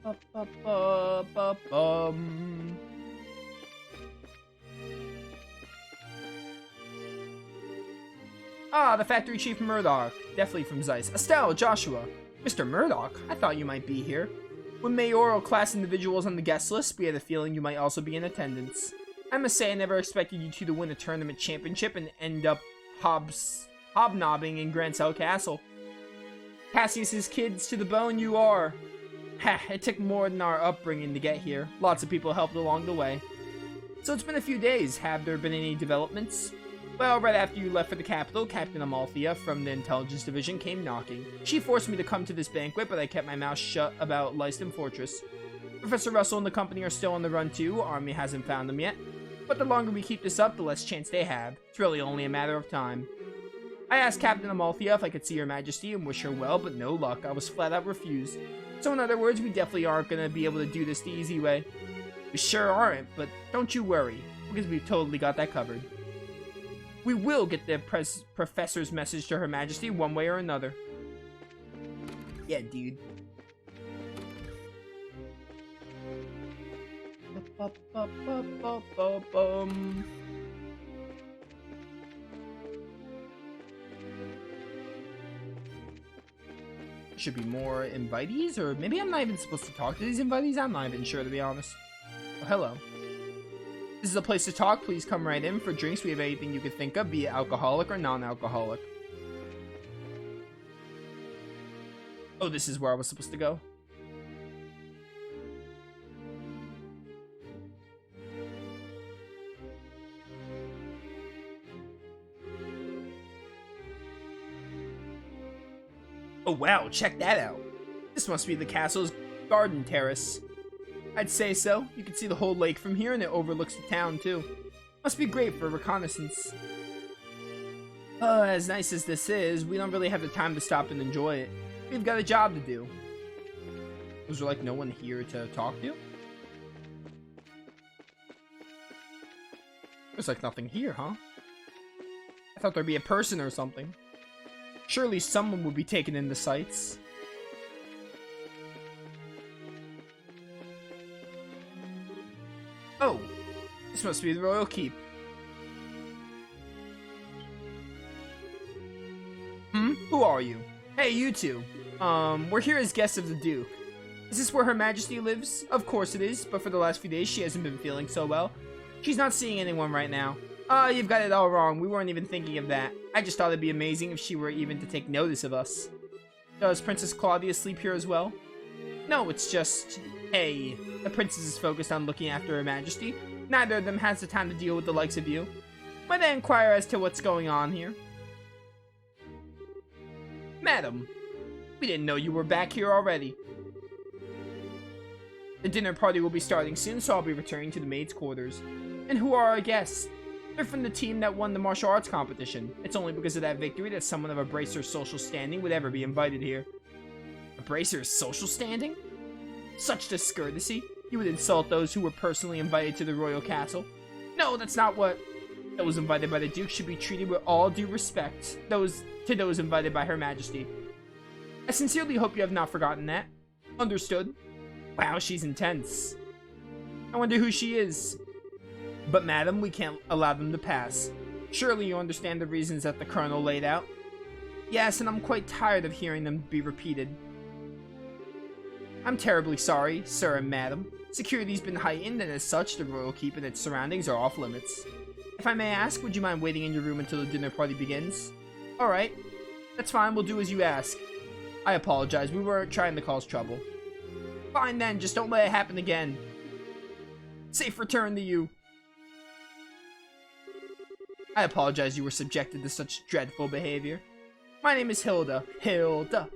Ba-ba-ba-ba-bum. Ah, the factory chief Murdoch. Definitely from Zeiss. Estelle, Joshua. Mr. Murdoch, I thought you might be here. With mayoral class individuals on the guest list, we had a feeling you might also be in attendance. I must say I never expected you two to win a tournament championship and end up hobnobbing in Grancel Castle. Cassius's kids to the bone you are. Ha, it took more than our upbringing to get here. Lots of people helped along the way. So it's been a few days. Have there been any developments? Well, right after you left for the capital, Captain Amalthea from the Intelligence Division came knocking. She forced me to come to this banquet, but I kept my mouth shut about Lyston Fortress. Professor Russell and the company are still on the run too. Army hasn't found them yet. But the longer we keep this up, the less chance they have. It's really only a matter of time. I asked Captain Amalthea if I could see Her Majesty and wish her well, but no luck. I was flat out refused. So in other words, we definitely aren't going to be able to do this the easy way. We sure aren't, but don't you worry, because we've totally got that covered. We will get the professor's message to Her Majesty one way or another. Yeah, dude. Should be more invitees, or maybe I'm not even supposed to talk to these invitees? I'm not even sure, to be honest. Oh, hello. This is a place to talk. Please come right in. For drinks, we have anything you could think of, be it alcoholic or non-alcoholic. Oh, this is where I was supposed to go. Oh wow, check that out. This must be the castle's garden terrace. I'd say so. You can see the whole lake from here, and it overlooks the town, too. Must be great for reconnaissance. As nice as this is, we don't really have the time to stop and enjoy it. We've got a job to do. Was there, like, no one here to talk to? There's, like, nothing here, huh? I thought there'd be a person or something. Surely someone would be taken in the sights. Oh, this must be the royal keep. Who are you? Hey, you two. We're here as guests of the Duke. Is this where Her Majesty lives? Of course it is, but for the last few days she hasn't been feeling so well. She's not seeing anyone right now. You've got it all wrong. We weren't even thinking of that. I just thought it'd be amazing if she were even to take notice of us. Does Princess Claudia sleep here as well? No, it's just... Hey, the princess is focused on looking after Her Majesty. Neither of them has the time to deal with the likes of you. Might I inquire as to what's going on here? Madam, we didn't know you were back here already. The dinner party will be starting soon, so I'll be returning to the maids' quarters. And who are our guests? They're from the team that won the martial arts competition. It's only because of that victory that someone of a bracer's social standing would ever be invited here. A bracer's social standing? Such discourtesy. You would insult those who were personally invited to the royal castle. No, that's not what... Those invited by the Duke should be treated with all due respect. Those invited by Her Majesty. I sincerely hope you have not forgotten that. Understood. Wow, she's intense. I wonder who she is. But madam, we can't allow them to pass. Surely you understand the reasons that the Colonel laid out? Yes, and I'm quite tired of hearing them be repeated. I'm terribly sorry, sir and madam. Security's been heightened, and as such, the royal keep and its surroundings are off limits. If I may ask, would you mind waiting in your room until the dinner party begins? Alright. That's fine, we'll do as you ask. I apologize, we weren't trying to cause trouble. Fine then, just don't let it happen again. Safe return to you. I apologize you were subjected to such dreadful behavior. My name is Hilda. Hilda.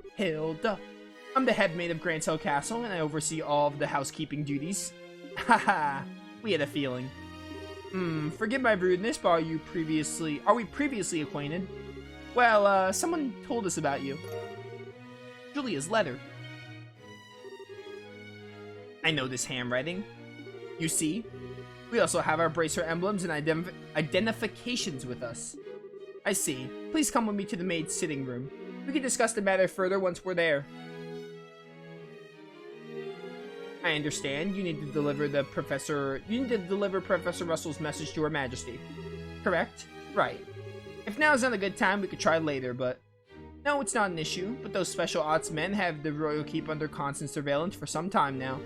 I'm the head maid of Grancel Castle, and I oversee all of the housekeeping duties. Haha, we had a feeling. Forgive my rudeness, but are we previously acquainted? Well, someone told us about you. Julia's letter. I know this handwriting. You see? We also have our bracer emblems and identifications with us. I see. Please come with me to the maid's sitting room. We can discuss the matter further once we're there. I understand. You need to deliver Professor Russell's message to Her Majesty. Correct? Right. If now is not a good time, we could try later, but... No, it's not an issue, but those special ops men have the royal keep under constant surveillance for some time now.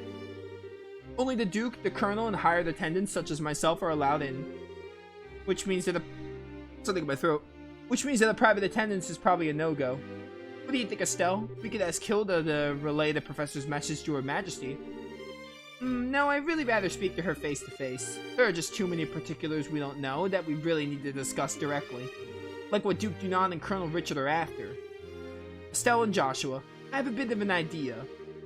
Only the Duke, the Colonel, and hired attendants such as myself are allowed in. Which means that something in my throat. Which means that a private attendance is probably a no-go. What do you think, Estelle? We could ask Hilda to relay the professor's message to Her Majesty. No, I'd really rather speak to her face-to-face. There are just too many particulars we don't know that we really need to discuss directly. Like what Duke Dunan and Colonel Richard are after. Estelle and Joshua, I have a bit of an idea.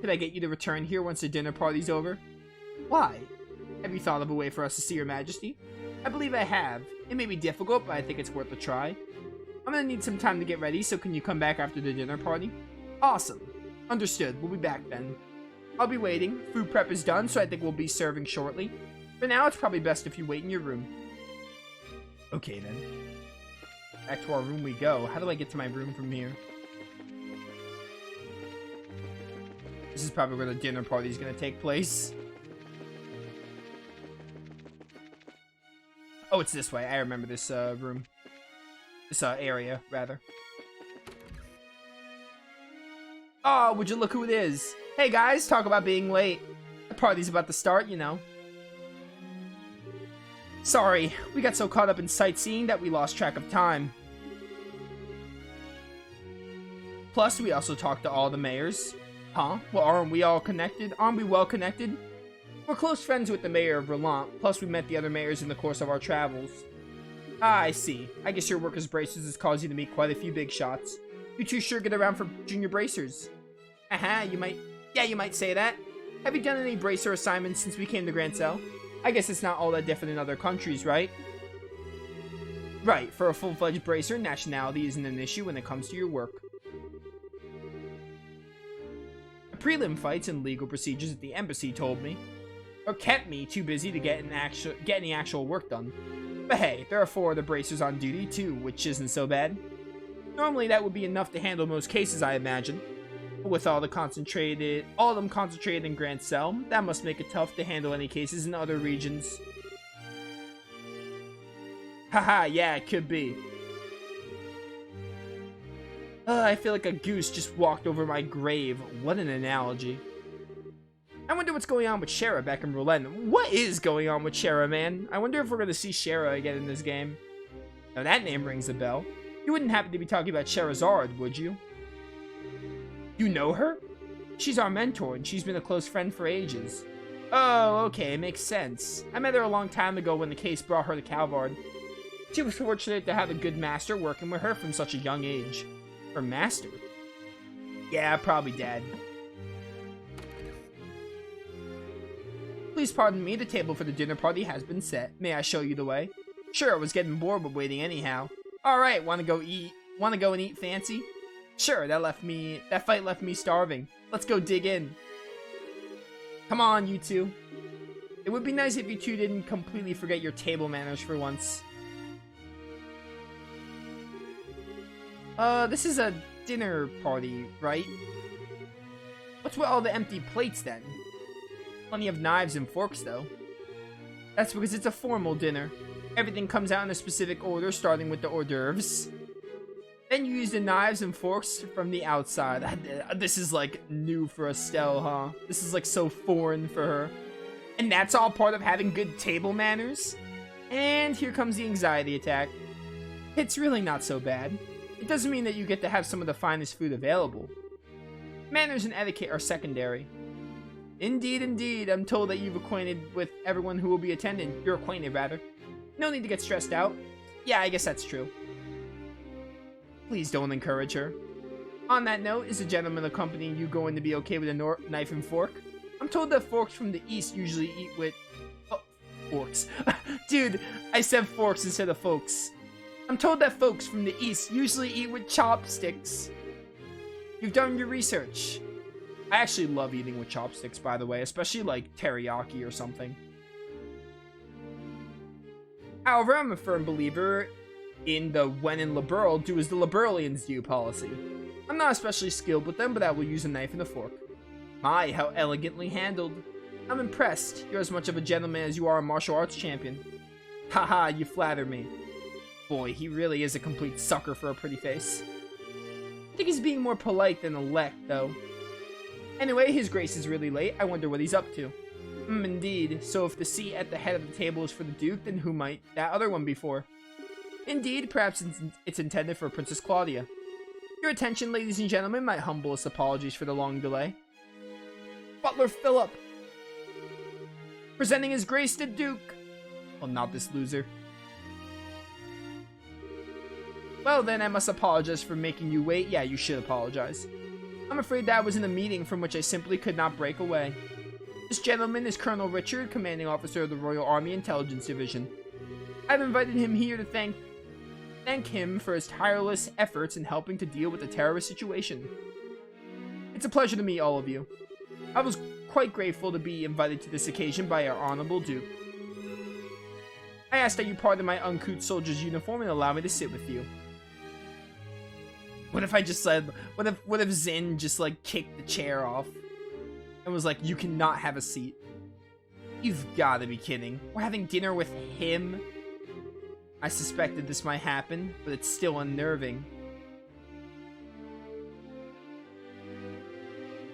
Could I get you to return here once the dinner party's over? Why? Have you thought of a way for us to see Her Majesty? I believe I have. It may be difficult, but I think it's worth a try. I'm gonna need some time to get ready, so can you come back after the dinner party? Awesome. Understood. We'll be back then. I'll be waiting. Food prep is done, so I think we'll be serving shortly. For now, it's probably best if you wait in your room. Okay, then. Back to our room we go. How do I get to my room from here? This is probably where the dinner party is going to take place. Oh, it's this way. I remember this room. This area, rather. Oh, would you look who it is? Hey guys, talk about being late. The party's about to start, you know. Sorry, we got so caught up in sightseeing that we lost track of time. Plus, we also talked to all the mayors. Huh? Well, aren't we all connected? Aren't we well connected? We're close friends with the mayor of Verlant, plus we met the other mayors in the course of our travels. Ah, I see. I guess your work as bracers has caused you to meet quite a few big shots. You two sure get around for junior bracers. Aha, you might say that. Have you done any bracer assignments since we came to Grancel? I guess it's not all that different in other countries, right? Right, for a full-fledged bracer, nationality isn't an issue when it comes to your work. Prelim fights and legal procedures at the embassy told me, or kept me too busy to get any actual work done. But hey, there are 4 other bracers on duty too, which isn't so bad. Normally that would be enough to handle most cases, I imagine. But with all of them concentrated in Grancel, that must make it tough to handle any cases in other regions. Haha, yeah, it could be. I feel like a goose just walked over my grave. What an analogy. I wonder what's going on with Shara back in Rouen. What is going on with Shara, man? I wonder if we're going to see Shara again in this game. Now that name rings a bell. You wouldn't happen to be talking about Charizard, would you? You know her? She's our mentor, and she's been a close friend for ages. Oh, okay, makes sense. I met her a long time ago when the case brought her to Calvard. She was fortunate to have a good master working with her from such a young age. Her master? Yeah, probably Dad. Please pardon me, the table for the dinner party has been set. May I show you the way? Sure, I was getting bored with waiting anyhow. Alright, wanna go and eat fancy? Sure, that fight left me starving. Let's go dig in. Come on, you two. It would be nice if you two didn't completely forget your table manners for once. This is a dinner party, right? What's with all the empty plates, then? Plenty of knives and forks, though. That's because it's a formal dinner. Everything comes out in a specific order, starting with the hors d'oeuvres. Then you use the knives and forks from the outside. This is, like, new for Estelle, huh? This is, like, so foreign for her. And that's all part of having good table manners? And here comes the anxiety attack. It's really not so bad. It doesn't mean that you get to have some of the finest food available. Manners and etiquette are secondary. Indeed, indeed. I'm told that you've acquainted with everyone who will be attending. You're acquainted, rather. No need to get stressed out. Yeah, I guess that's true. Please don't encourage her. On that note, is the gentleman accompanying you going to be okay with a knife and fork? I'm told that folks from the east usually eat with... Oh, forks. Dude, I said forks instead of folks. I'm told that folks from the east usually eat with chopsticks. You've done your research. I actually love eating with chopsticks, by the way, especially like teriyaki or something. However, I'm a firm believer in the when in liberal, do as the liberalians do policy. I'm not especially skilled with them, but I will use a knife and a fork. My, how elegantly handled. I'm impressed. You're as much of a gentleman as you are a martial arts champion. Haha, you flatter me. Boy, he really is a complete sucker for a pretty face. I think he's being more polite than elect, though. Anyway, his grace is really late. I wonder what he's up to. Indeed. So if the seat at the head of the table is for the Duke, then who might that other one be for? Indeed, perhaps it's intended for Princess Claudia. Your attention, ladies and gentlemen. My humblest apologies for the long delay. Butler Philip! Presenting his grace to Duke! Well, not this loser. Well then, I must apologize for making you wait. Yeah, you should apologize. I'm afraid that I was in a meeting from which I simply could not break away. This gentleman is Colonel Richard, commanding officer of the Royal Army Intelligence Division. I've invited him here to thank him for his tireless efforts in helping to deal with the terrorist situation. It's a pleasure to meet all of you. I was quite grateful to be invited to this occasion by our Honorable Duke. I ask that you pardon my uncouth soldier's uniform and allow me to sit with you. What if I just said, what if Zin just like kicked the chair off and was like, you cannot have a seat? You've got to be kidding. We're having dinner with him? I suspected this might happen, but it's still unnerving.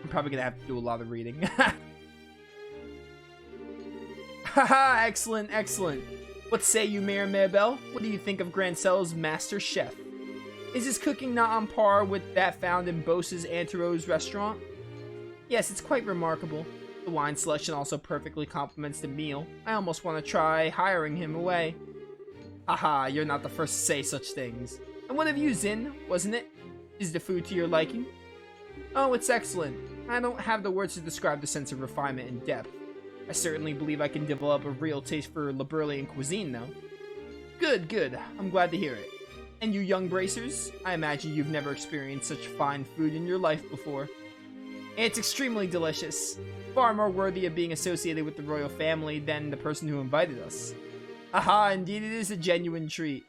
I'm probably gonna have to do a lot of reading. Haha, excellent, excellent. What say you, Mayor Maybell? What do you think of Grancel's master chef? Is his cooking not on par with that found in Bose's Antero's restaurant? Yes, it's quite remarkable. The wine selection also perfectly complements the meal. I almost want to try hiring him away. Haha, you're not the first to say such things. And what of you, Zin, wasn't it? Is the food to your liking? Oh, it's excellent. I don't have the words to describe the sense of refinement and depth. I certainly believe I can develop a real taste for Liberalian cuisine, though. Good, good. I'm glad to hear it. And you young bracers, I imagine you've never experienced such fine food in your life before. It's extremely delicious. Far more worthy of being associated with the royal family than the person who invited us. Aha, indeed it is a genuine treat.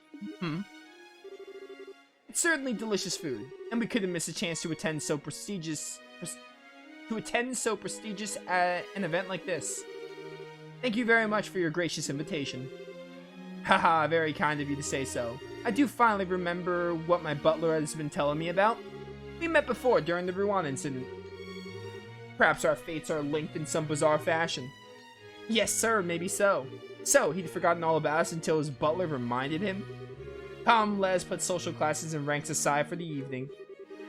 It's certainly delicious food, and we couldn't miss a chance to attend so prestigious at an event like this. Thank you very much for your gracious invitation. Haha, very kind of you to say so. I do finally remember what my butler has been telling me about. We met before during the Ruan incident. Perhaps our fates are linked in some bizarre fashion. Yes, sir, maybe so. So, he'd forgotten all about us until his butler reminded him? Come, let us put social classes and ranks aside for the evening.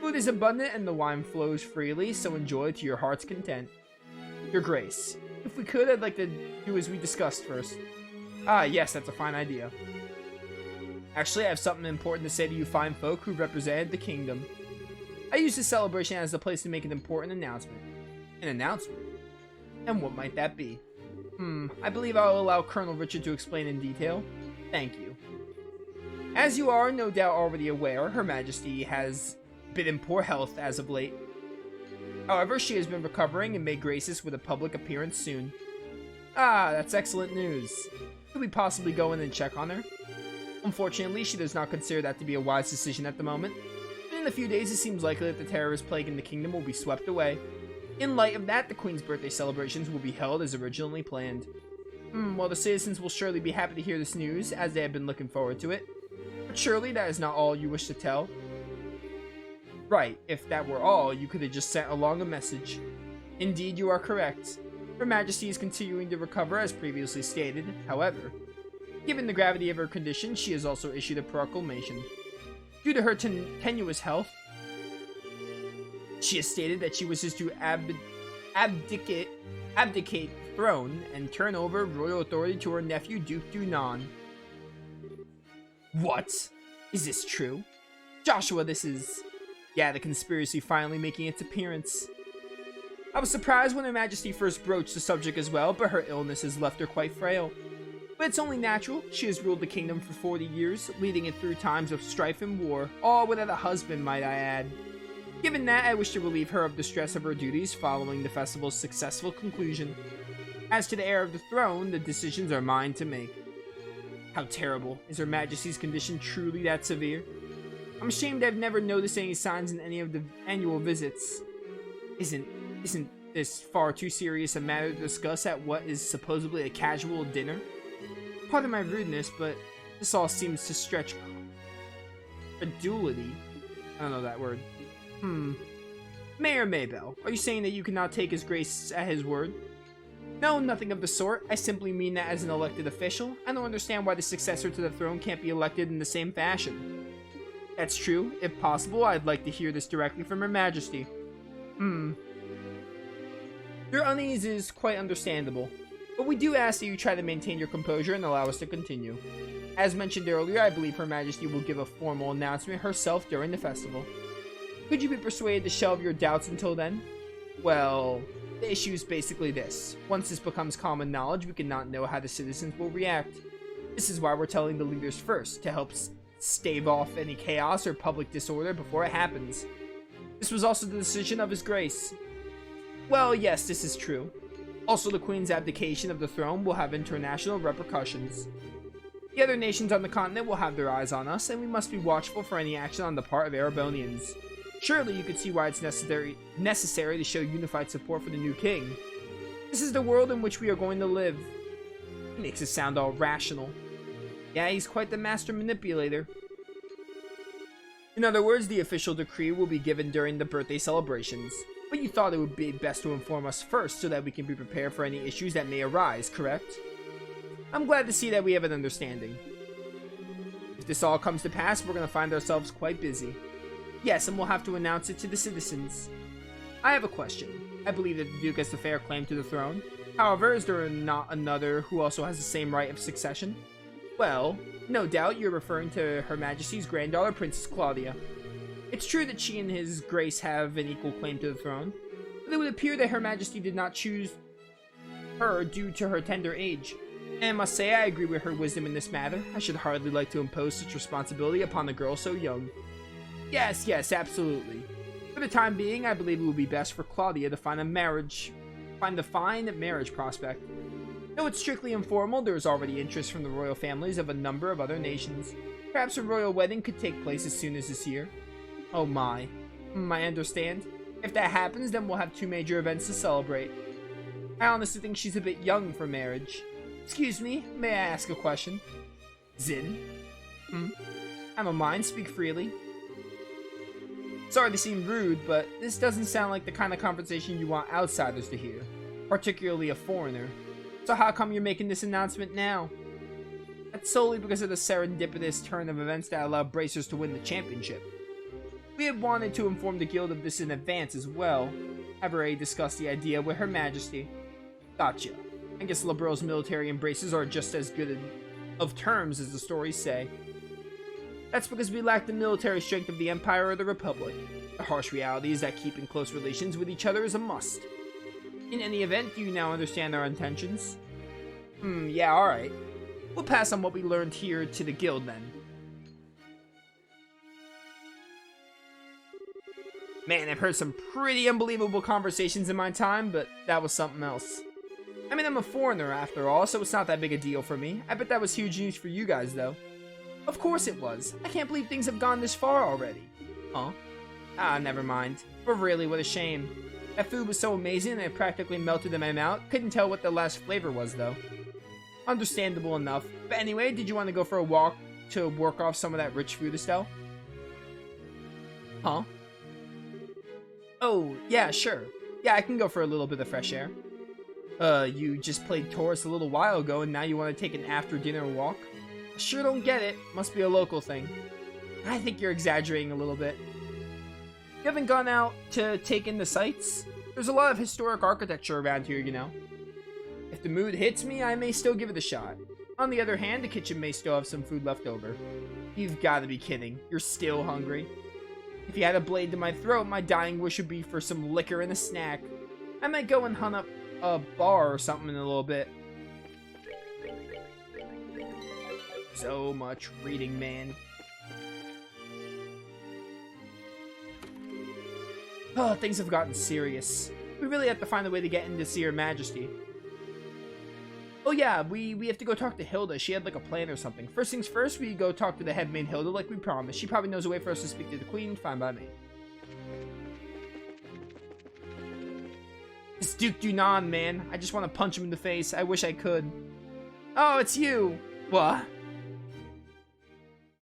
Food is abundant and the wine flows freely, so enjoy to your heart's content. Your Grace, if we could, I'd like to do as we discussed first. Ah, yes, that's a fine idea. Actually, I have something important to say to you fine folk who represented the kingdom. I use this celebration as a place to make an important announcement. An announcement? And what might that be? I believe I'll allow Colonel Richard to explain in detail. Thank you. As you are no doubt already aware, Her Majesty has been in poor health as of late. However, she has been recovering and may grace us with a public appearance soon. Ah, that's excellent news. Could we possibly go in and check on her? Unfortunately, she does not consider that to be a wise decision at the moment. But in a few days, it seems likely that the terrorist plague in the kingdom will be swept away. In light of that, the Queen's birthday celebrations will be held as originally planned. Well, the citizens will surely be happy to hear this news, as they have been looking forward to it. But surely that is not all you wish to tell. Right, if that were all, you could have just sent along a message. Indeed, you are correct. Her Majesty is continuing to recover as previously stated. However, given the gravity of her condition, she has also issued a proclamation. Due to her tenuous health, she has stated that she wishes to abdicate the throne and turn over royal authority to her nephew, Duke Dunan. What? Is this true? Joshua, this is... Yeah, the conspiracy finally making its appearance. I was surprised when Her Majesty first broached the subject as well, but her illness has left her quite frail. But it's only natural. She has ruled the kingdom for 40 years, leading it through times of strife and war, all without a husband, might I add. Given that, I wish to relieve her of the stress of her duties following the festival's successful conclusion. As to the heir of the throne, the decisions are mine to make. How terrible. Is Her Majesty's condition truly that severe? I'm ashamed I've never noticed any signs in any of the annual visits. Isn't this far too serious a matter to discuss at what is supposedly a casual dinner? Pardon my rudeness, but this all seems to stretch credulity. I don't know that word. Mayor Maybell, are you saying that you cannot take his grace at his word? No, nothing of the sort. I simply mean that as an elected official, I don't understand why the successor to the throne can't be elected in the same fashion. That's true. If possible, I'd like to hear this directly from Her Majesty. Your unease is quite understandable, but we do ask that you try to maintain your composure and allow us to continue. As mentioned earlier, I believe Her Majesty will give a formal announcement herself during the festival. Could you be persuaded to shelve your doubts until then? Well, the issue is basically this. Once this becomes common knowledge, we cannot know how the citizens will react. This is why we're telling the leaders first, to help stave off any chaos or public disorder before it happens. This was also the decision of His Grace. Well, yes, this is true. Also, the Queen's abdication of the throne will have international repercussions. The other nations on the continent will have their eyes on us, and we must be watchful for any action on the part of Erebonians. Surely you could see why it's necessary to show unified support for the new king. This is the world in which we are going to live. He makes it sound all rational. Yeah, he's quite the master manipulator. In other words, the official decree will be given during the birthday celebrations. But you thought it would be best to inform us first so that we can be prepared for any issues that may arise, correct? I'm glad to see that we have an understanding. If this all comes to pass, we're going to find ourselves quite busy. Yes, and we'll have to announce it to the citizens. I have a question. I believe that the Duke has the fair claim to the throne. However, is there not another who also has the same right of succession? Well, no doubt you're referring to Her Majesty's granddaughter, Princess Claudia. It's true that she and His Grace have an equal claim to the throne, but it would appear that Her Majesty did not choose her due to her tender age. And I must say I agree with her wisdom in this matter. I should hardly like to impose such responsibility upon a girl so young. Yes, absolutely. For the time being, I believe it would be best for Claudia to find a fine marriage prospect. Though it's strictly informal, there is already interest from the royal families of a number of other nations. Perhaps a royal wedding could take place as soon as this year. Oh my. I understand. If that happens, then we'll have two major events to celebrate. I honestly think she's a bit young for marriage. Excuse me, may I ask a question? Zin? I don't mind, speak freely. Sorry to seem rude, but this doesn't sound like the kind of conversation you want outsiders to hear, particularly a foreigner. So how come you're making this announcement now? That's solely because of the serendipitous turn of events that allowed Bracers to win the championship. We had wanted to inform the guild of this in advance as well. I've already discussed the idea with Her Majesty. Gotcha. I guess Liberal's military embraces are just as good of terms as the stories say. That's because we lack the military strength of the Empire or the Republic. The harsh reality is that keeping close relations with each other is a must. In any event, do you now understand our intentions? Yeah, alright. We'll pass on what we learned here to the guild then. Man, I've heard some pretty unbelievable conversations in my time, but that was something else. I mean, I'm a foreigner after all, so it's not that big a deal for me. I bet that was huge news for you guys, though. Of course it was. I can't believe things have gone this far already. Huh? Ah, never mind. But really, what a shame. That food was so amazing that it practically melted in my mouth. Couldn't tell what the last flavor was, though. Understandable enough. But anyway, did you want to go for a walk to work off some of that rich food, Estelle? Huh? Oh, yeah, sure. Yeah, I can go for a little bit of fresh air. You just played tourist a little while ago and now you want to take an after-dinner walk? I sure don't get it. Must be a local thing. I think you're exaggerating a little bit. You haven't gone out to take in the sights? There's a lot of historic architecture around here, you know. If the mood hits me, I may still give it a shot. On the other hand, the kitchen may still have some food left over. You've got to be kidding. You're still hungry? If you had a blade to my throat, my dying wish would be for some liquor and a snack. I might go and hunt up a bar or something in a little bit. So much reading, man. Oh, things have gotten serious. We really have to find a way to get in to see Her Majesty. Oh yeah, we have to go talk to Hilda. She had like a plan or something. First things first, we go talk to the head maid Hilda like we promised. She probably knows a way for us to speak to the queen. Fine by me. Duke Dunan, man. I just want to punch him in the face. I wish I could. Oh, it's you. What?